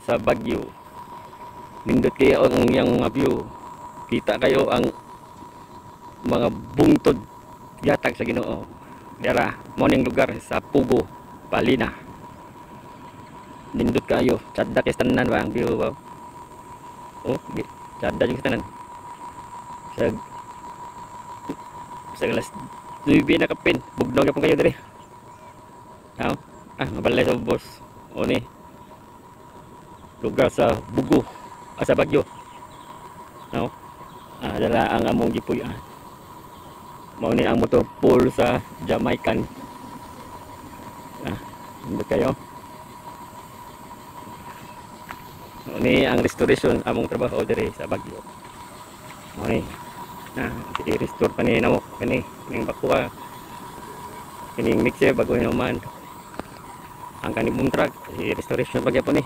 Sa Baguio, nindot kayo ang iyang mga view, kita kayo ang mga bungtod yatag sa Ginoo. Dara morning lugar sa Pugo, Palina. Nindot kayo, tsada kay tanan ba ang view ba? Oh, tsada yung tanan. Sa alas 9 na kapin, bugnaw gyapon kayo dire. Mabalay sa boss. O ni lugar sa Bugo, sa Baguio. Dala ang among gipuy. Mao ni ang motor pool sa Jamaican. Hindi kayo. Mao ni ang restoration among trabaho diri sa Baguio. Mao ni i-restore pa ni namo kani ning bakuha. Kining mixer bago naman ang kanimong truck i-restoration pa gyapon ni.